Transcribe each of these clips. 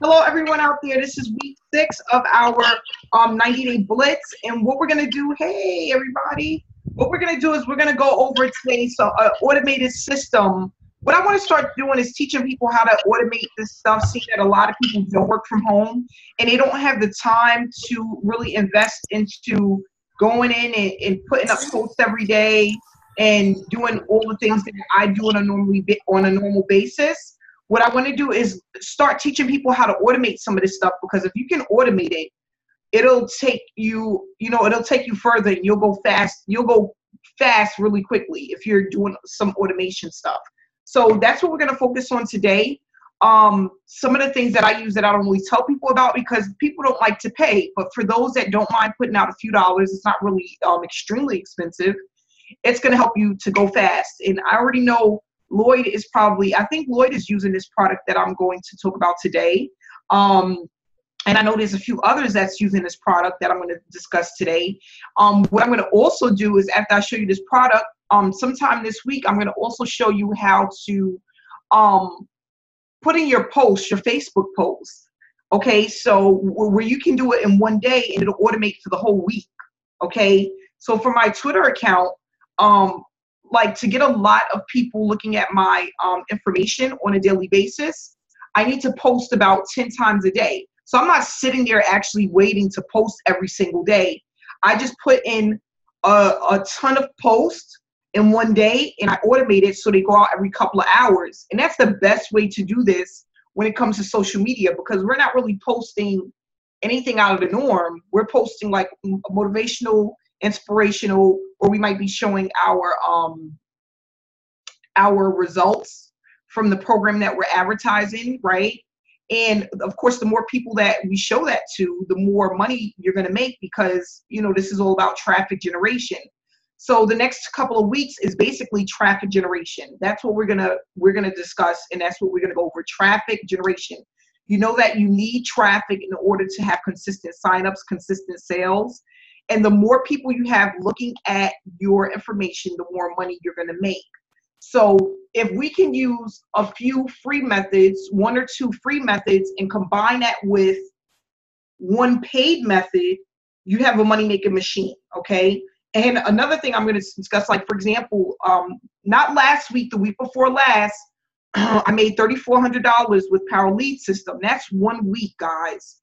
Hello, everyone out there. This is week 6 of our 90-day blitz. And what we're going to do, hey, everybody, what we're going to do is we're going to go over today an automated system. What I want to start doing is teaching people how to automate this stuff, seeing that a lot of people don't work from home and they don't have the time to really invest into going in and putting up posts every day and doing all the things that I do on a normal basis. What I want to do is start teaching people how to automate some of this stuff, because if you can automate it, it'll take you, it'll take you further, and you'll go fast really quickly if you're doing some automation stuff. So that's what we're going to focus on today. Some of the things that I use that I don't really tell people about because people don't like to pay, but for those that don't mind putting out a few dollars, it's not really extremely expensive. It's going to help you to go fast. And I already know Lloyd is I think Lloyd is using this product that I'm going to talk about today. And I know there's a few others that's using this product that I'm going to discuss today. What I'm going to also do is, after I show you this product, sometime this week, I'm going to also show you how to put in your posts, your Facebook posts. Okay, so where you can do it in one day and it'll automate for the whole week. Okay, so for my Twitter account, like to get a lot of people looking at my information on a daily basis, I need to post about 10 times a day. So I'm not sitting there actually waiting to post every single day. I just put in a ton of posts in one day and I automate it so they go out every couple of hours. And that's the best way to do this when it comes to social media, because we're not really posting anything out of the norm. We're posting like motivational, inspirational, or we might be showing our results from the program that we're advertising, right? And of course, the more people that we show that to, the more money you're going to make, because this is all about traffic generation. So the next couple of weeks is basically traffic generation. That's what we're gonna discuss, and that's what we're gonna go over: traffic generation. You know that you need traffic in order to have consistent signups, consistent sales. And the more people you have looking at your information, the more money you're going to make. So if we can use a few free methods, 1 or 2 free methods, and combine that with one paid method, you have a money-making machine, okay? And another thing I'm going to discuss, like, for example, not last week, the week before last, I made $3,400 with Power Lead System. That's 1 week, guys,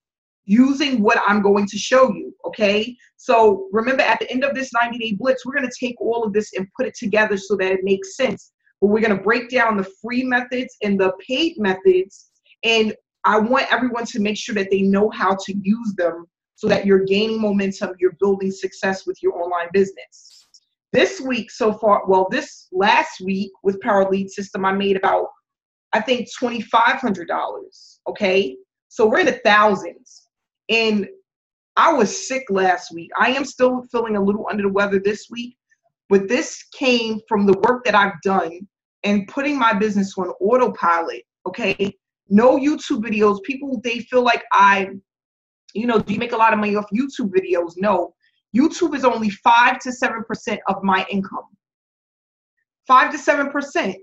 using what I'm going to show you, okay? So remember, at the end of this 90-day blitz, we're going to take all of this and put it together so that it makes sense. But we're going to break down the free methods and the paid methods, and I want everyone to make sure that they know how to use them so that you're gaining momentum, you're building success with your online business. This week so far, this last week with Power Lead System, I made about, I think, $2,500, okay? So we're in the thousands. And I was sick last week. I am still feeling a little under the weather this week, but this came from the work that I've done and putting my business on autopilot, okay? No YouTube videos. People, they feel like do you make a lot of money off YouTube videos? No. YouTube is only 5 to 7% of my income. 5 to 7%.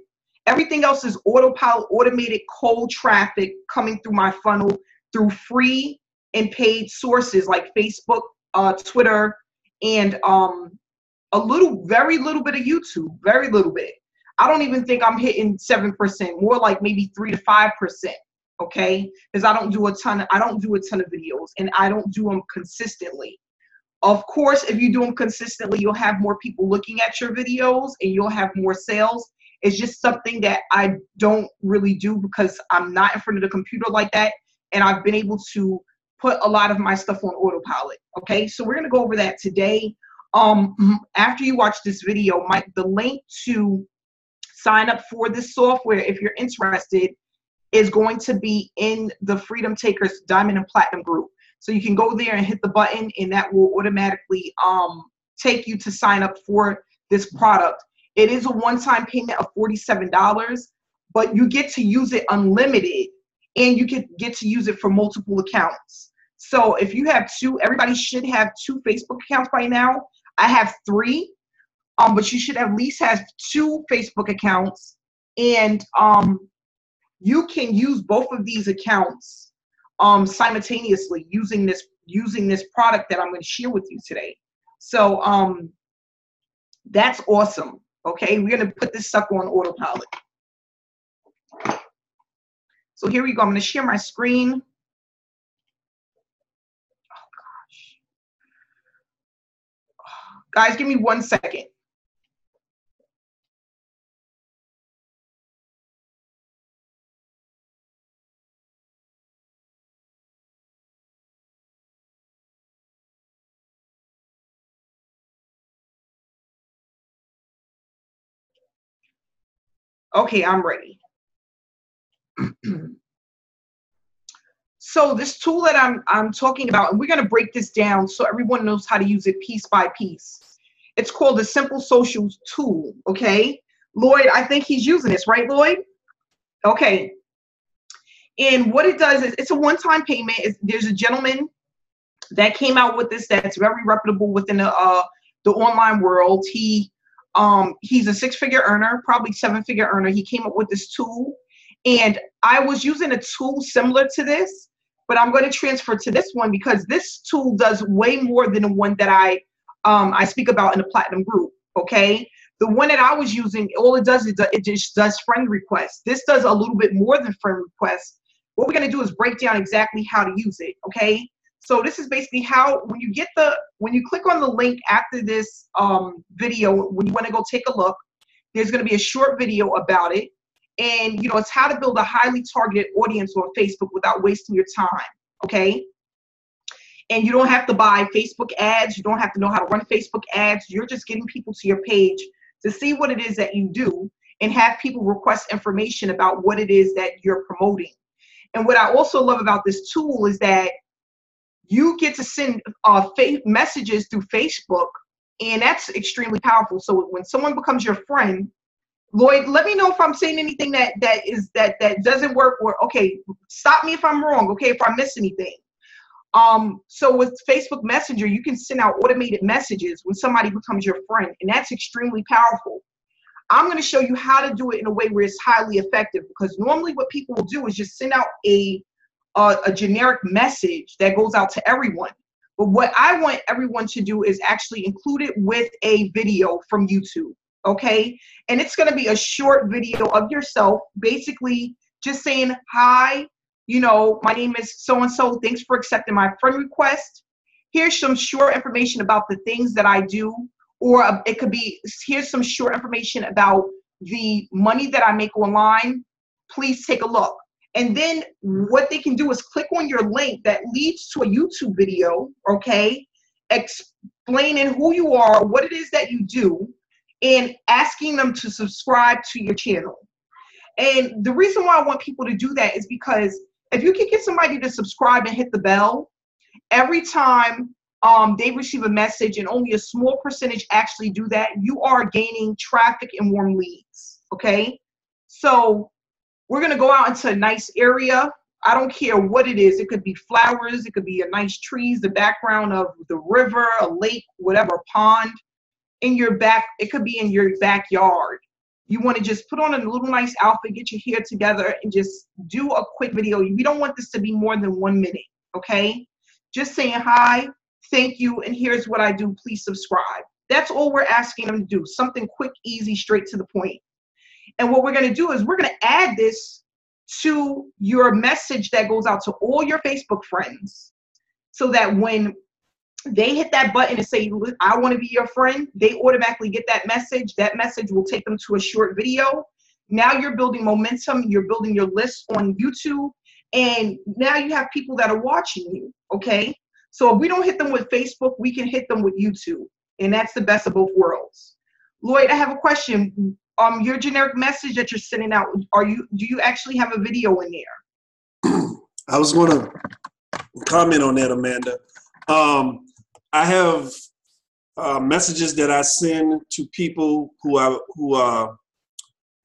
Everything else is autopilot, automated cold traffic coming through my funnel through free and paid sources like Facebook, Twitter, and very little bit of YouTube, very little bit. I don't even think I'm hitting 7%, more like maybe 3 to 5%, okay? Because I don't do a ton of videos, and I don't do them consistently. Of course, if you do them consistently, you'll have more people looking at your videos and you'll have more sales. It's just something that I don't really do because I'm not in front of the computer like that, and I've been able to put a lot of my stuff on autopilot. Okay, so we're going to go over that today. After you watch this video, the link to sign up for this software, if you're interested, is going to be in the Freedom Takers Diamond and Platinum group. So you can go there and hit the button, and that will automatically take you to sign up for this product. It is a one-time payment of $47, but you get to use it unlimited, and you get to use it for multiple accounts. So if you have 2, everybody should have 2 Facebook accounts by now. I have 3, but you should at least have 2 Facebook accounts, and you can use both of these accounts simultaneously using this product that I'm going to share with you today. So that's awesome. Okay, we're going to put this sucker on autopilot. So here we go. I'm going to share my screen. Oh gosh. Guys, give me 1 second. Okay, I'm ready. So this tool that I'm talking about, and we're going to break this down so everyone knows how to use it piece by piece. It's called the Simple Socials tool, okay? Lloyd, I think he's using this, right, Lloyd? Okay. And what it does is it's a one-time payment. There's a gentleman that came out with this that's very reputable within the online world. He's a six-figure earner, probably seven-figure earner. He came up with this tool, and I was using a tool similar to this, but I'm going to transfer to this one because this tool does way more than the one that I speak about in the Platinum group. Okay, the one that I was using, all it does is it just does friend requests. This does a little bit more than friend requests. What we're going to do is break down exactly how to use it. Okay. So this is basically how, when you click on the link after this video, when you want to go take a look, there's going to be a short video about it. And, you know, it's how to build a highly targeted audience on Facebook without wasting your time. Okay. And you don't have to buy Facebook ads. You don't have to know how to run Facebook ads. You're just getting people to your page to see what it is that you do and have people request information about what it is that you're promoting. And what I also love about this tool is that you get to send messages through Facebook, and that's extremely powerful. So when someone becomes your friend, Lloyd, let me know if I'm saying anything that doesn't work, or okay, stop me if I'm wrong, okay, if I miss anything. So with Facebook Messenger, you can send out automated messages when somebody becomes your friend, and that's extremely powerful. I'm going to show you how to do it in a way where it's highly effective, because normally what people will do is just send out a generic message that goes out to everyone. But what I want everyone to do is actually include it with a video from YouTube, okay? And it's going to be a short video of yourself, basically just saying, hi, you know, my name is so-and-so. Thanks for accepting my friend request. Here's some short information about the things that I do. Or it could be, here's some short information about the money that I make online. Please take a look. And then what they can do is click on your link that leads to a YouTube video, okay, explaining who you are, what it is that you do, and asking them to subscribe to your channel. And the reason why I want people to do that is because if you can get somebody to subscribe and hit the bell, every time they receive a message, and only a small percentage actually do that, you are gaining traffic and warm leads, okay? So we're going to go out into a nice area. I don't care what it is. It could be flowers. It could be a nice trees, the background of the river, a lake, whatever, a pond in your back. It could be in your backyard. You want to just put on a little nice outfit, get your hair together, and just do a quick video. We don't want this to be more than 1 minute, okay? Just saying hi, thank you, and here's what I do. Please subscribe. That's all we're asking them to do. Something quick, easy, straight to the point. And what we're going to do is we're going to add this to your message that goes out to all your Facebook friends, so that when they hit that button and say, I want to be your friend, they automatically get that message. That message will take them to a short video. Now you're building momentum. You're building your list on YouTube. And now you have people that are watching you, okay? So if we don't hit them with Facebook, we can hit them with YouTube. And that's the best of both worlds. Lloyd, I have a question. Your generic message that you're sending out, do you actually have a video in there? I was going to comment on that, Amanda. I have messages that I send to people who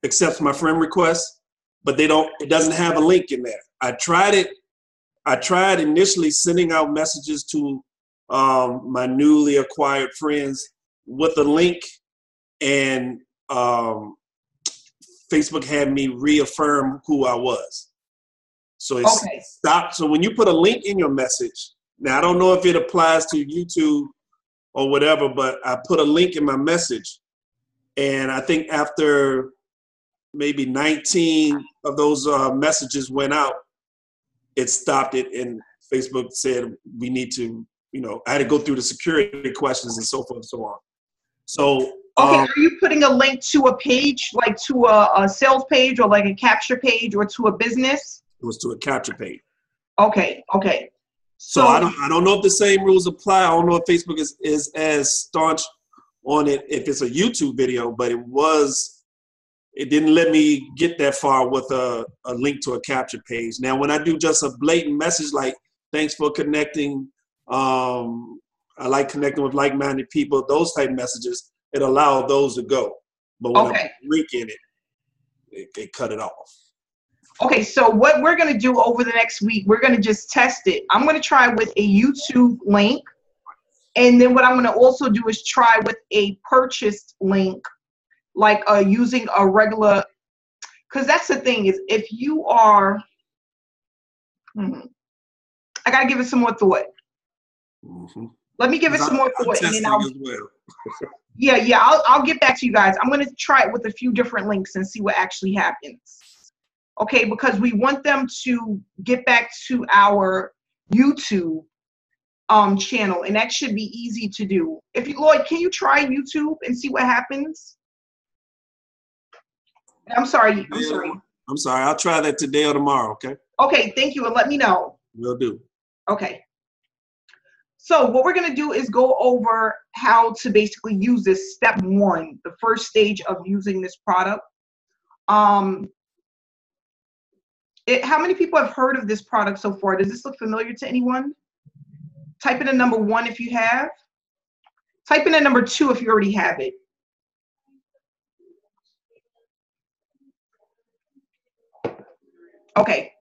accept my friend request, but it doesn't have a link in there. I tried initially sending out messages to my newly acquired friends with a link, and Facebook had me reaffirm who I was. So it Okay. stopped. So when you put a link in your message, now I don't know if it applies to YouTube or whatever, but I put a link in my message, and I think after maybe 19 of those messages went out, it stopped it, and Facebook said we need to, I had to go through the security questions and so forth and so on. So okay, are you putting a link to a page, like to a sales page or like a capture page or to a business? it was to a capture page. Okay, okay. So I don't know if the same rules apply. I don't know if Facebook is as staunch on it if it's a YouTube video, but it didn't let me get that far with a link to a capture page. Now, when I do just a blatant message like, thanks for connecting, I like connecting with like-minded people, those type messages, it allowed those to go. But when I put a link in it cut it off. Okay, so what we're going to do over the next week, we're going to just test it. I'm going to try with a YouTube link. And then what I'm going to also do is try with a purchased link, like using a regular, because that's the thing is if you are, I got to give it some more thought. Mm-hmm. Let me give it some more thought. And then as well. yeah, I'll get back to you guys. I'm going to try it with a few different links and see what actually happens. Okay, because we want them to get back to our YouTube channel, and that should be easy to do. Lloyd, can you try YouTube and see what happens? I'm sorry. I'll try that today or tomorrow, okay? Okay, thank you, and let me know. Will do. Okay. So what we're going to do is go over how to basically use this step one, the first stage of using this product. How many people have heard of this product so far? Does this look familiar to anyone? Type in a number 1 if you have. Type in a number 2 if you already have it. Okay.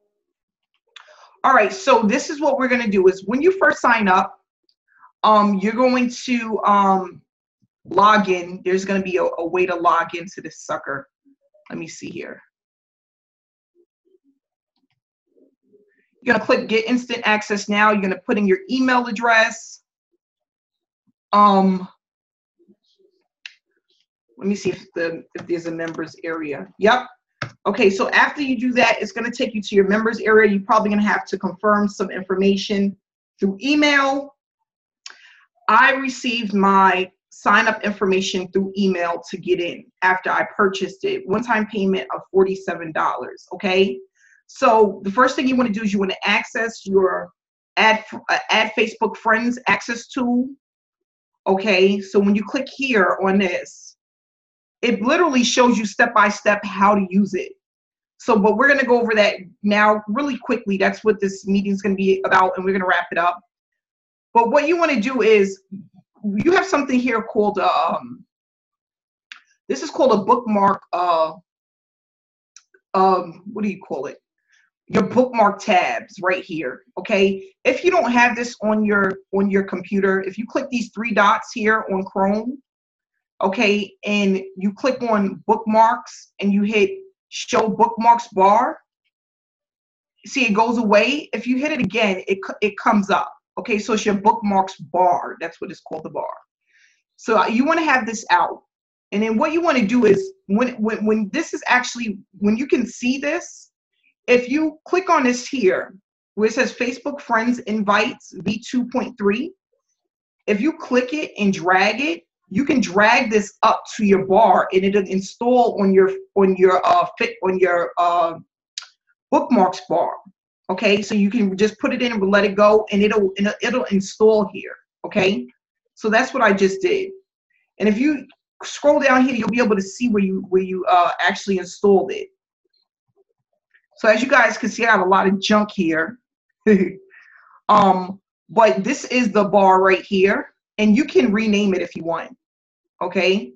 All right, so this is what we're going to do is when you first sign up, you're going to log in. There's going to be a way to log into this sucker. Let me see here. You're going to click Get Instant Access Now. You're going to put in your email address. Let me see if there's a members area. Yep. Okay, so after you do that, it's going to take you to your members area. You're probably going to have to confirm some information through email. I received my sign up information through email to get in after I purchased it. One-time payment of $47, okay? So the first thing you want to do is you want to access your Add Facebook Friends access tool, okay? So when you click here on this, it literally shows you step-by-step how to use it. So, but we're going to go over that now really quickly. That's what this meeting is going to be about, and we're going to wrap it up. But what you want to do is, you have something here called, this is called a bookmark, what do you call it? Your bookmark tabs right here, okay? If you don't have this on your computer, if you click these 3 dots here on Chrome, okay, and you click on bookmarks and you hit show bookmarks bar, see it goes away. If you hit it again, it comes up. Okay, so it's your bookmarks bar. That's what it's called, the bar. So you want to have this out. And then what you want to do is when this is actually, when you can see this, if you click on this here, where it says Facebook Friends Invites V2.3, if you click it and drag it, you can drag this up to your bar and it'll install on your bookmarks bar. Okay, so you can just put it in and let it go, and it'll install here. Okay, so that's what I just did. And if you scroll down here, you'll be able to see where you actually installed it. So as you guys can see, I have a lot of junk here. But this is the bar right here, and you can rename it if you want. Okay,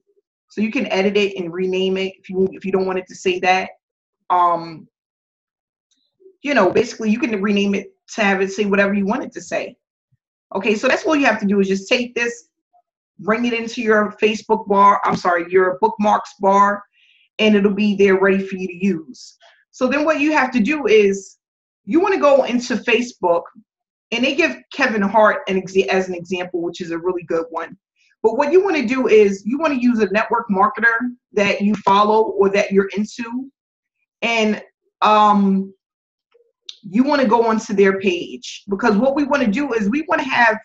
so you can edit it and rename it if you don't want it to say that. You know, basically you can rename it to have it say whatever you want it to say. Okay, so that's all you have to do is just take this, bring it into your Facebook bar, your bookmarks bar, and it'll be there ready for you to use. So then what you have to do is you want to go into Facebook, and they give Kevin Hart as an example, which is a really good one. But what you want to do is you want to use a network marketer that you follow or that you're into, and you want to go onto their page, because what we want to do is we want to have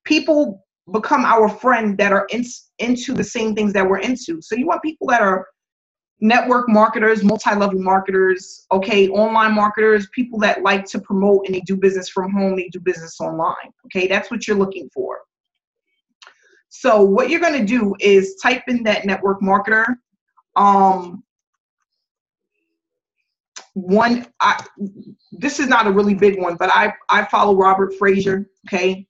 people become our friend that are into the same things that we're into. So you want people that are network marketers, multi-level marketers, okay, online marketers, people that like to promote and they do business from home, they do business online, okay? That's what you're looking for. So what you're going to do is type in that network marketer. This is not a really big one, but I follow Robert Frazier, okay?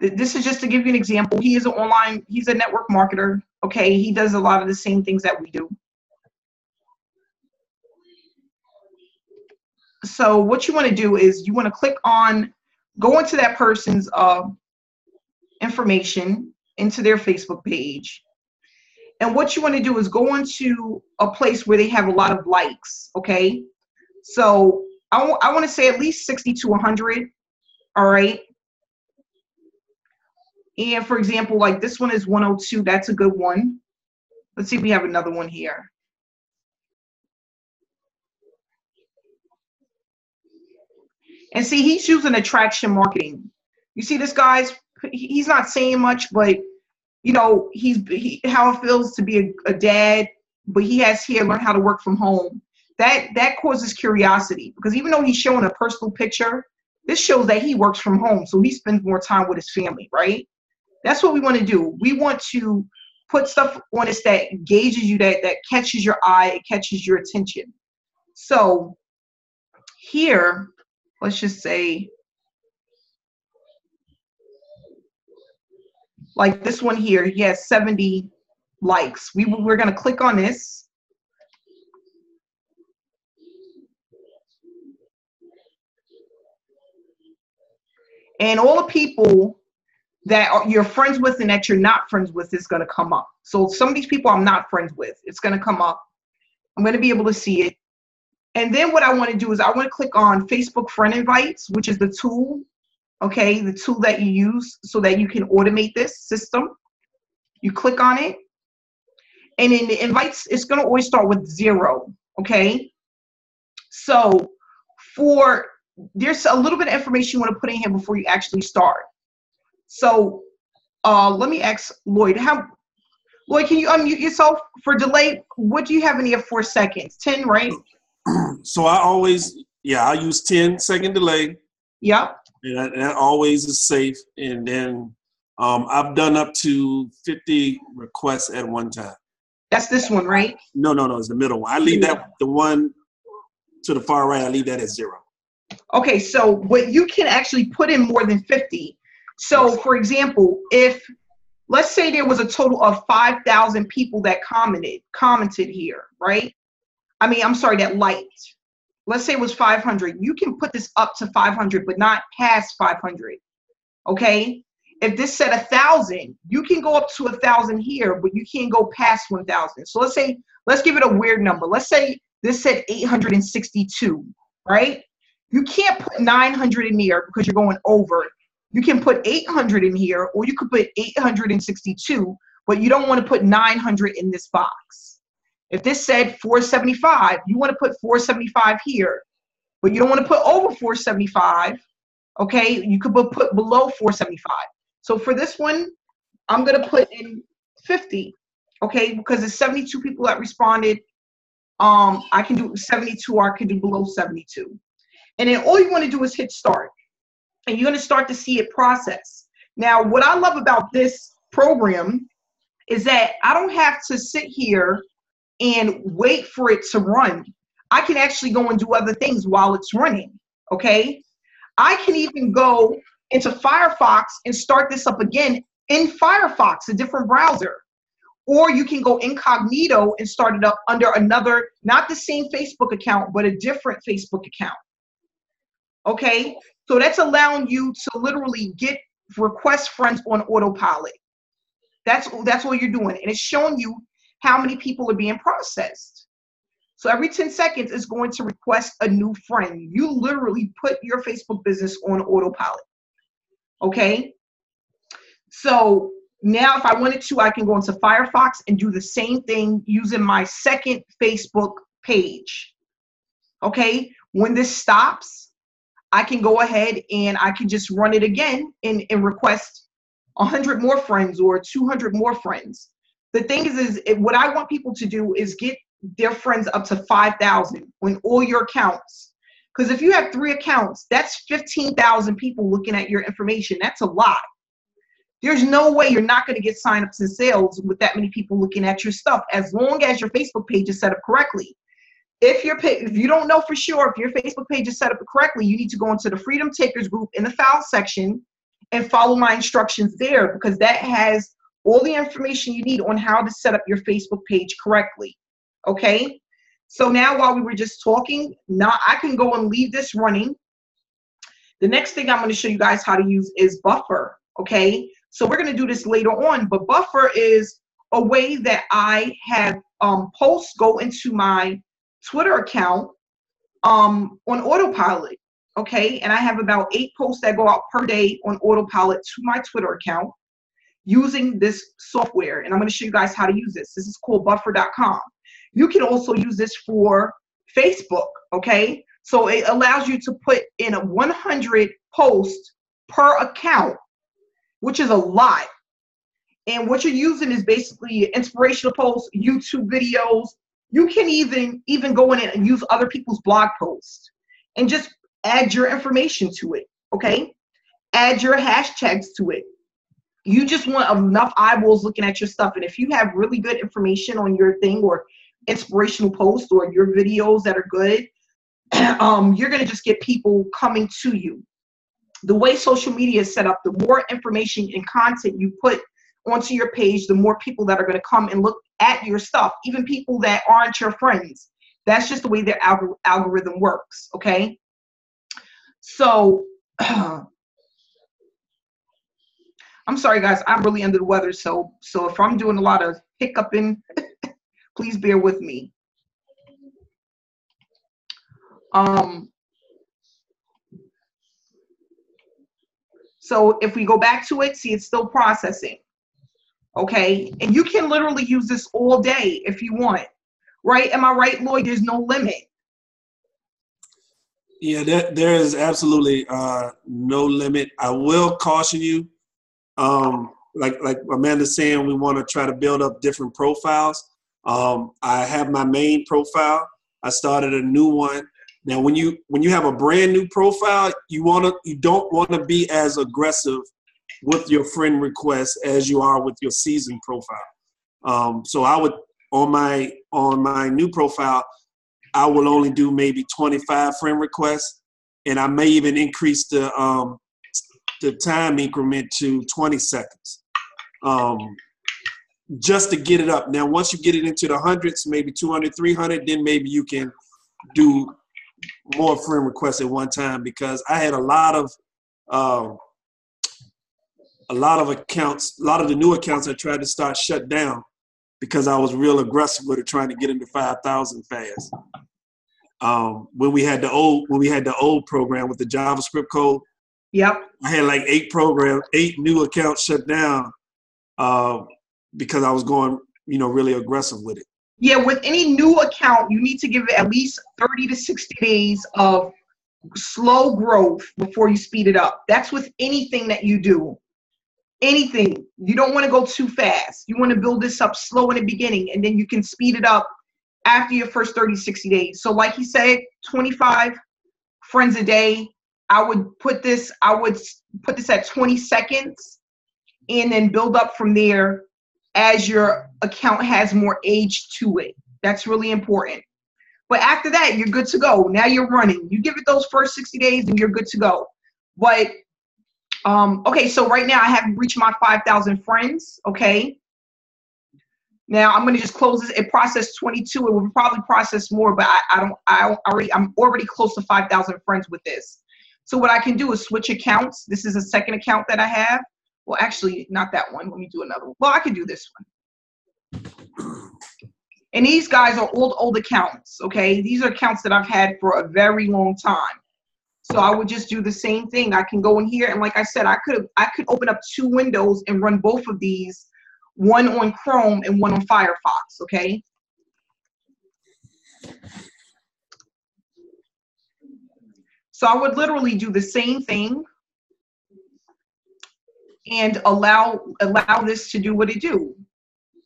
This is just to give you an example. He's a network marketer, okay? He does a lot of the same things that we do. So what you want to do is you want to click on, go into that person's information, into their Facebook page. And what you want to do is go into a place where they have a lot of likes, okay? So I want to say at least 60 to 100, all right? And for example, like this one is 102. That's a good one. Let's see if we have another one here. And see, he's using attraction marketing. You see this guy's, he's not saying much, but you know, how it feels to be a dad, but he has here learned how to work from home. That causes curiosity, because even though he's showing a personal picture, this shows that he works from home, so he spends more time with his family, right? That's what we want to do. We want to put stuff on this that engages you, that catches your eye, it catches your attention. So here, let's just say, like this one here, he has 70 likes. We're going to click on this. And all the people that you're friends with and that you're not friends with is going to come up. So some of these people I'm not friends with, it's going to come up. I'm going to be able to see it. And then what I want to do is I want to click on Facebook friend invites, which is the tool, okay, the tool that you use so that you can automate this system. You click on it. And in the invites, it's going to always start with 0, okay? So there's a little bit of information you want to put in here before you actually start. So let me ask Lloyd. Lloyd, can you unmute yourself for delay? What do you have in here for seconds? 10, right? So I use 10-second delay. Yep. And that always is safe. And then I've done up to 50 requests at one time. That's this one, right? No, it's the middle one. I leave that, the one to the far right, I leave that at 0. Okay, so what you can actually put in more than 50. So for example, if let's say there was a total of 5,000 people that commented here, right? I mean, I'm sorry, that liked. Let's say it was 500. You can put this up to 500, but not past 500, okay? If this said 1,000, you can go up to 1,000 here, but you can't go past 1,000. So let's give it a weird number. Let's say this said 862, right? You can't put 900 in here because you're going over. You can put 800 in here, or you could put 862, but you don't want to put 900 in this box. If this said 475, you want to put 475 here, but you don't want to put over 475, okay? You could put below 475. So for this one, I'm going to put in 50, okay? Because it's 72 people that responded. I can do 72, or I can do below 72. And then all you want to do is hit start. And you're going to start to see it process. Now, what I love about this program is that I don't have to sit here and wait for it to run. I can actually go and do other things while it's running, okay? I can even go into Firefox and start this up again in Firefox, a different browser. Or you can go incognito and start it up under another, not the same Facebook account, but a different Facebook account. Okay, so that's allowing you to literally get request friends on autopilot. That's what you're doing, and it's showing you how many people are being processed. So every 10 seconds, it's going to request a new friend. You literally put your Facebook business on autopilot. Okay? So now if I wanted to, I can go into Firefox and do the same thing using my second Facebook page. Okay? When this stops, I can go ahead and I can just run it again and request 100 more friends or 200 more friends. The thing is what I want people to do is get their friends up to 5,000 on all your accounts. Because if you have 3 accounts, that's 15,000 people looking at your information. That's a lot. There's no way you're not going to get signups and sales with that many people looking at your stuff, as long as your Facebook page is set up correctly. If you don't know for sure if your Facebook page is set up correctly, you need to go into the Freedom Takers group in the file section and follow my instructions there, because that has all the information you need on how to set up your Facebook page correctly. Okay? So now while we were just talking, now I can go and leave this running. The next thing I'm going to show you guys how to use is Buffer. Okay? So we're going to do this later on, but Buffer is a way that I have posts go into my Twitter account on autopilot. Okay, and I have about 8 posts that go out per day on autopilot to my Twitter account using this software. And I'm going to show you guys how to use this. This is called buffer.com. You can also use this for Facebook. Okay, so it allows you to put in a 100 posts per account, which is a lot. And what you're using is basically inspirational posts, YouTube videos. You can even go in and use other people's blog posts and just add your information to it, okay? Add your hashtags to it. You just want enough eyeballs looking at your stuff. And if you have really good information on your thing, or inspirational posts, or your videos that are good, you're going to just get people coming to you. The way social media is set up, the more information and content you put onto your page, the more people that are going to come and look at your stuff, even people that aren't your friends. That's just the way their algorithm works, okay? So, I'm sorry, guys. I'm really under the weather, so if I'm doing a lot of hiccuping, please bear with me. So if we go back to it, see, it's still processing. Okay, and you can literally use this all day if you want, right? Am I right, Lloyd? There's no limit. Yeah, there is absolutely no limit. I will caution you, like Amanda's saying, we want to try to build up different profiles. I have my main profile. I started a new one. Now, when you have a brand new profile, you don't want to be as aggressive with your friend requests as you are with your seasoned profile. So I would, on my new profile, I will only do maybe 25 friend requests, and I may even increase the time increment to 20 seconds, just to get it up. Now, once you get it into the hundreds, maybe 200, 300, then maybe you can do more friend requests at one time, because I had a lot of accounts, a lot of the new accounts I tried to start shut down because I was real aggressive with it, trying to get into 5,000 fast. When we had the old program with the JavaScript code, yep, I had like 8 new accounts shut down because I was going, really aggressive with it. Yeah, with any new account, you need to give it at least 30 to 60 days of slow growth before you speed it up. That's with anything that you do. Anything. You don't want to go too fast. You want to build this up slow in the beginning, and then you can speed it up after your first 30, 60 days. So like he said, 25 friends a day. I would put this at 20 seconds and then build up from there as your account has more age to it. That's really important. But after that, you're good to go. Now you're running. You give it those first 60 days and you're good to go. But okay, so right now I haven't reached my 5,000 friends, okay? Now I'm gonna just close this. It processed 22. It will probably process more, but I'm already close to 5,000 friends with this. So what I can do is switch accounts. This is a second account that I have. Well, actually, not that one. Let me do another one. Well, I can do this one. And these guys are old accounts, okay? These are accounts that I've had for a very long time. So I would just do the same thing. I can go in here, and like I said, I could open up 2 windows and run both of these, one on Chrome and one on Firefox, okay? So I would literally do the same thing and allow this to do what it do.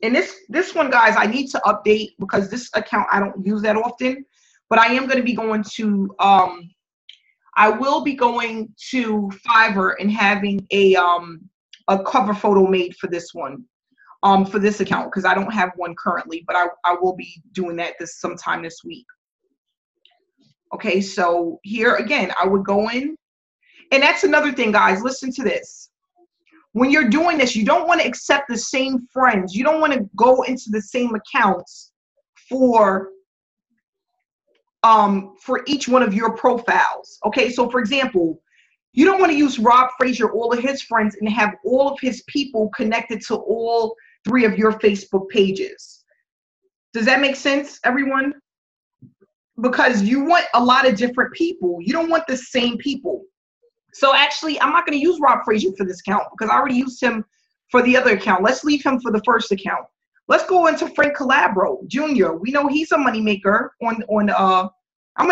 And this one, guys, I need to update because this account I don't use that often, but I am going to be going to I will be going to Fiverr and having a cover photo made for this one, for this account, because I don't have one currently, but I will be doing that sometime this week. Okay, so here again, I would go in, and that's another thing, guys. Listen to this. When you're doing this, you don't want to accept the same friends. You don't want to go into the same accounts for each one of your profiles. Okay, so for example, you don't want to use Rob Frazier, all of his friends, and have all of his people connected to all 3 of your Facebook pages. Does that make sense, everyone? Because you want a lot of different people. You don't want the same people. So actually, I'm not going to use Rob Frazier for this account because I already used him for the other account. Let's leave him for the first account. Let's go into Frank Calabro Jr. We know he's a moneymaker I'm going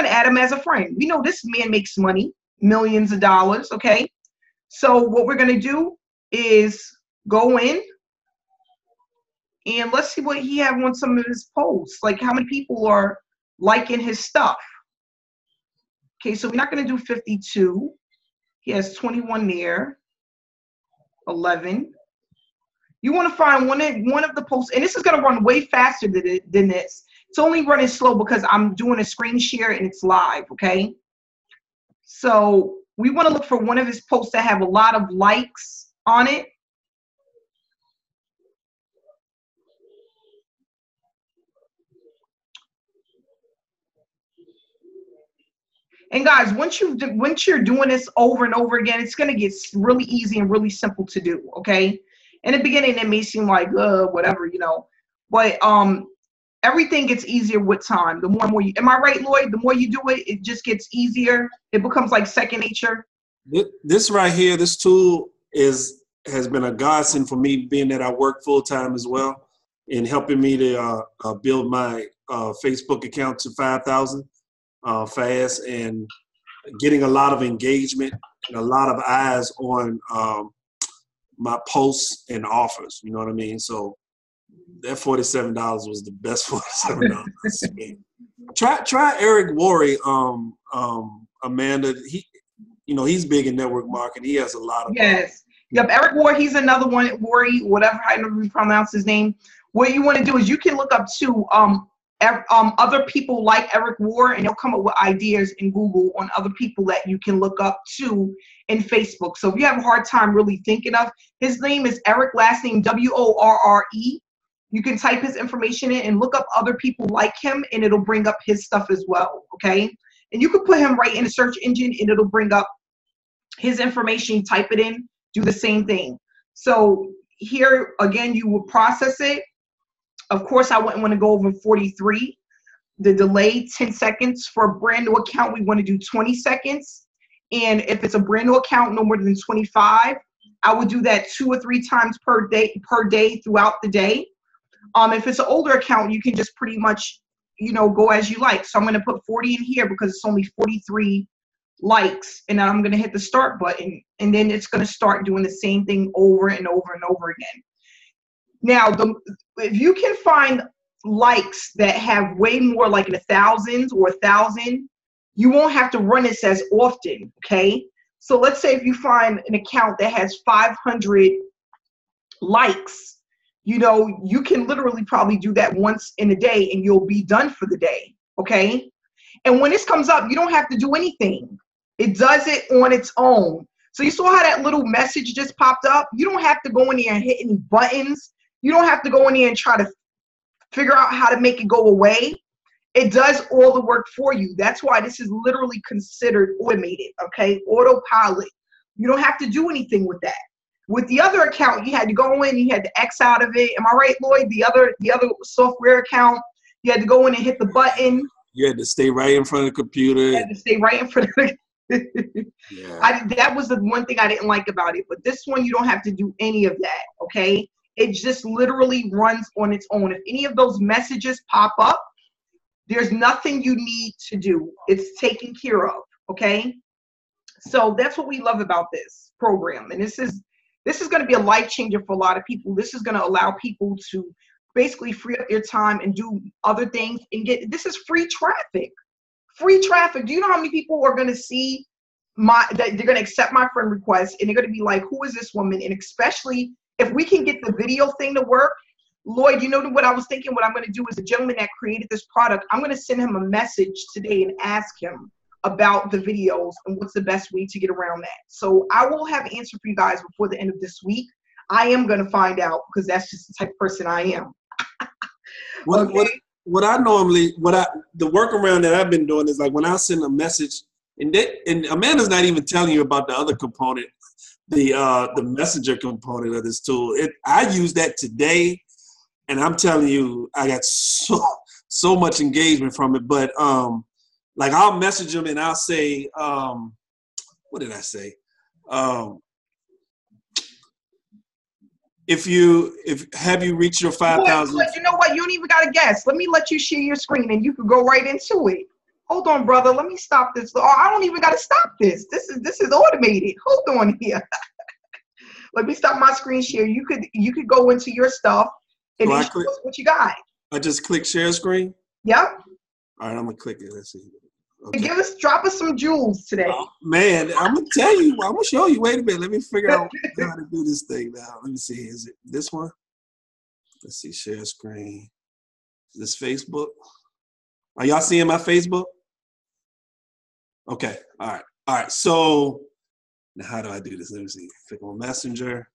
to add him as a friend. We know this man makes money, millions of dollars, okay? So what we're going to do is go in and let's see what he have on some of his posts. Like how many people are liking his stuff. Okay, so we're not going to do 52. He has 21 there, 11. You want to find one of the posts, and this is going to run way faster than this. It's only running slow because I'm doing a screen share and it's live, okay? So we want to look for one of his posts that have a lot of likes on it. And guys, once you're doing this over and over again, it's going to get really easy and really simple to do, okay? In the beginning, it may seem like, whatever, you know, but everything gets easier with time. The more and more am I right, Lloyd? The more you do it, it just gets easier. It becomes like second nature. This right here, this tool has been a godsend for me, being that I work full time as well, in helping me to build my Facebook account to 5,000 fast, and getting a lot of engagement and a lot of eyes on my posts and offers. You know what I mean? So that $47 was the best $47. Try Eric Worre, Amanda. He's big in network marketing. He has a lot of yes. Yep, Eric Worre, he's another one. Worre, whatever however you pronounce his name. What you want to do is you can look up to other people like Eric Worre, and they'll come up with ideas in Google on other people that you can look up to in Facebook. So if you have a hard time really thinking of, his name is Eric, last name Worre. You can type his information in and look up other people like him, and it'll bring up his stuff as well, okay? And you can put him right in the search engine, and it'll bring up his information. You type it in, do the same thing. So here, again, you will process it. Of course, I wouldn't want to go over 43. The delay, 10 seconds. For a brand new account, we want to do 20 seconds. And if it's a brand new account, no more than 25. I would do that 2 or 3 times per day throughout the day. If it's an older account, you can just pretty much, go as you like. So I'm going to put 40 in here because it's only 43 likes. And then I'm going to hit the start button. And then it's going to start doing the same thing over and over and over again. Now, if you can find likes that have way more, like in the thousands or 1,000, you won't have to run this as often, okay? So let's say if you find an account that has 500 likes, you can literally probably do that once in a day and you'll be done for the day, okay? And when this comes up, you don't have to do anything. It does it on its own. So you saw how that little message just popped up? You don't have to go in there and hit any buttons. You don't have to go in there and try to figure out how to make it go away. It does all the work for you. That's why this is literally considered automated, okay? Autopilot. You don't have to do anything with that. With the other account, you had to go in, you had to X out of it. Am I right, Lloyd? The other software account, You had to go in and hit the button. You had to stay right in front of the computer. You had to stay right in front of the Yeah. that was the one thing I didn't like about it. But this one, you don't have to do any of that, okay? It just literally runs on its own. If any of those messages pop up, there's nothing you need to do. It's taken care of, okay? So that's what we love about this program. And this is going to be a life changer for a lot of people. This is going to allow people to basically free up their time and do other things and this is free traffic. Free traffic. Do you know how many people are going to see that they're going to accept my friend request and they're going to be like, who is this woman? And especially if we can get the video thing to work, Lloyd, you know what I was thinking? What I'm going to do is the gentleman that created this product, I'm going to send him a message today and ask him about the videos and what's the best way to get around that. So I will have an answer for you guys before the end of this week. I am going to find out because that's just the type of person I am. The workaround that I've been doing is like when I send a message, and Amanda's not even telling you about the other component, the messenger component of this tool. I use that today, and I'm telling you, I got so much engagement from it. But like I'll message them and I'll say, what did I say? Have you reached your 5,000? You know what? You don't even got to guess. Let me let you share your screen and you can go right into it. Hold on, brother. Let me stop this. Oh, I don't even got to stop this. This is automated. Hold on here. Let me stop my screen share. You could go into your stuff and then show us what you got. I just click share screen? Yep. All right, I'm going to click it. Let's see. Okay. Drop us some jewels today. Oh, man, I'm going to tell you. I'm going to show you. Wait a minute. Let me figure out how to do this thing now. Let me see. Is it this one? Let's see. Share screen. Is this Facebook? Are y'all seeing my Facebook? Okay. All right. So now how do I do this? Let me see. Click on Messenger.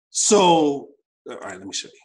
So, all right, let me show you.